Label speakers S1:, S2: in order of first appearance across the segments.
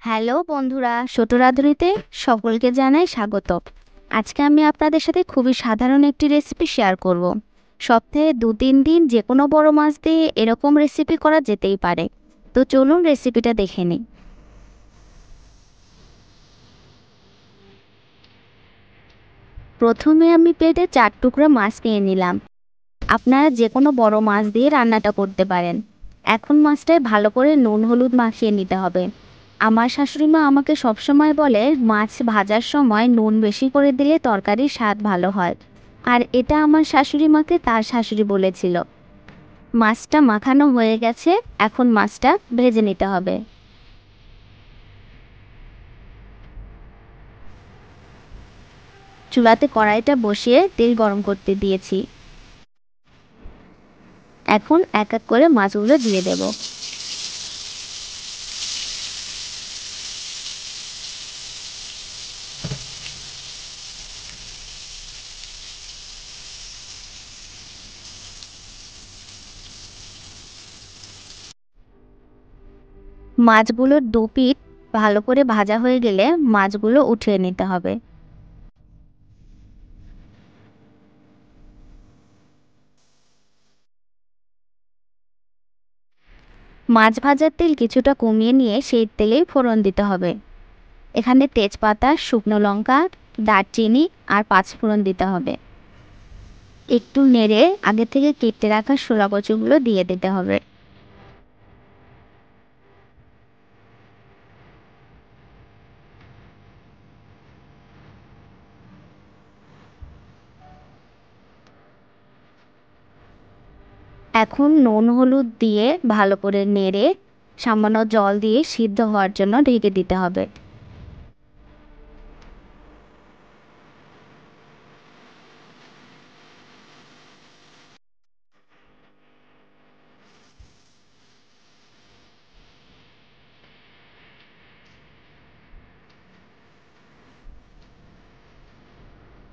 S1: Hello বন্ধুরা, ছোট রাঁধুনিতে সকলকে জানাই স্বাগত। আজকে আমি আপনাদের সাথে খুবই সাধারণ একটি রেসিপি শেয়ার করব। সপ্তাহে 2-3 দিন যে কোনো বড় মাছ দিয়ে এরকম রেসিপি করা যেতেই পারে। তো চলুন রেসিপিটা দেখে নিই। প্রথমে আমি প্লেটে 4 টুকরা মাছ নিয়ে নিলাম। আপনারা যে কোনো বড় মাছ দিয়ে রান্নাটা করতে পারেন। এখন মাছটায় ভালো করে নুন হলুদ মাখিয়ে নিতে হবে। আমার শাশুড়ি মা আমাকে সবসময় বলে মাছ ভাজার সময় নুন বেশি করে দিলে তরকারির স্বাদ ভালো হয়, আর এটা আমার শাশুড়ি মাকে তার শাশুড়ি বলেছিল। মাছটা মাখানো হয়ে গেছে, এখন মাছটা ভেজে নিতে হবে। চুলাতে কড়াইটা বসিয়ে তেল গরম করতে দিয়েছি। এখন এক এক করে মাছগুলো দিয়ে দেব। মাছগুলোর দু পিঠ ভালো করে ভাজা হয়ে গেলে মাছগুলো উঠিয়ে নিতে হবে। মাছ ভাজার তেল কিছুটা কমিয়ে নিয়ে সেই তেলেই ফোড়ন দিতে হবে। এখানে তেজপাতা, শুকনো লঙ্কা, দারচিনি আর পাঁচফোড়ন দিতে হবে। একটু নেড়ে আগে থেকে কেটে রাখা শোলা কচুগুলো দিয়ে দিতে হবে। এখন নুন হলুদ দিয়ে ভালো করে নেড়ে সামান্য জল দিয়ে সিদ্ধ হওয়ার জন্য ঢেকে দিতে হবে।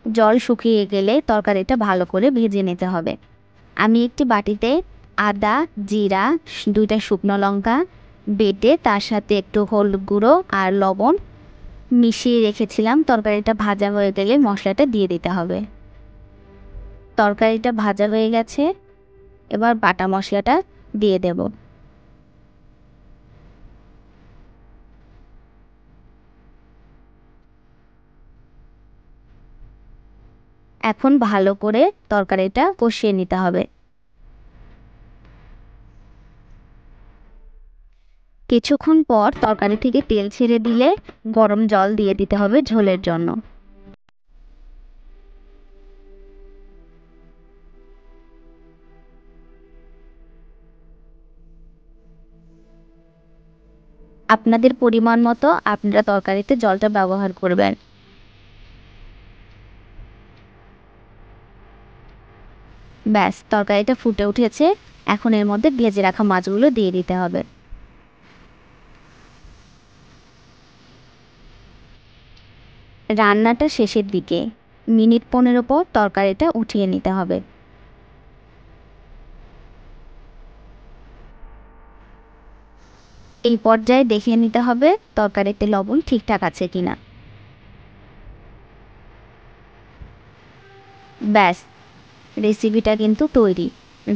S1: জল শুকিয়ে গেলে তরকারিটা ভালো করে ভেজে নিতে হবে। আমি একটি বাটিতে আদা, জিরা, 2টা শুকনো লঙ্কা বেটে তার সাথে একটু হলুদ গুঁড়ো আর লবণ মিশিয়ে রেখেছিলাম। তরকারিটা ভাজা হয়ে গেলে মশলাটা দিয়ে দিতে হবে। তরকারিটা ভাজা হয়ে গেছে, এবার বাটা মশলাটা দিয়ে দেব। এখন ভালো করে তরকারিটা কষিয়ে নিতে হবে। কিছুক্ষণ পর তরকারি থেকে তেল ছেড়ে দিলে গরম জল দিয়ে দিতে হবে ঝোলের জন্য। আপনাদের পরিমাণ মতো আপনারা তরকারিতে জলটা ব্যবহার করবেন। ব্যাস, তরকারিটা ফুটে উঠেছে। এখন এর মধ্যে ভেজে রাখা মাছগুলো দিয়ে দিতে হবে। রান্নাটা শেষের দিকে, মিনিট 15 পর তরকারিটা উঠিয়ে নিতে হবে। এই পর্যায়ে দেখে নিতে হবে তরকারিতে লবণ ঠিকঠাক আছে কিনা। ব্যাস, রেসিপিটা কিন্তু তৈরি।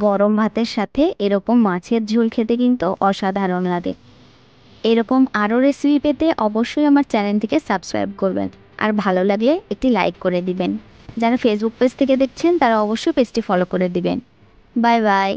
S1: গরম ভাতের সাথে এরকম মাছের ঝোল খেতে কিন্তু অসাধারণ লাগে। এরকম আরও রেসিপি পেতে অবশ্যই আমার চ্যানেলটিকে সাবস্ক্রাইব করবেন, আর ভালো লাগলে একটি লাইক করে দিবেন। যারা ফেসবুক পেজ থেকে দেখছেন তারা অবশ্যই পেজটি ফলো করে দিবেন। Bye bye.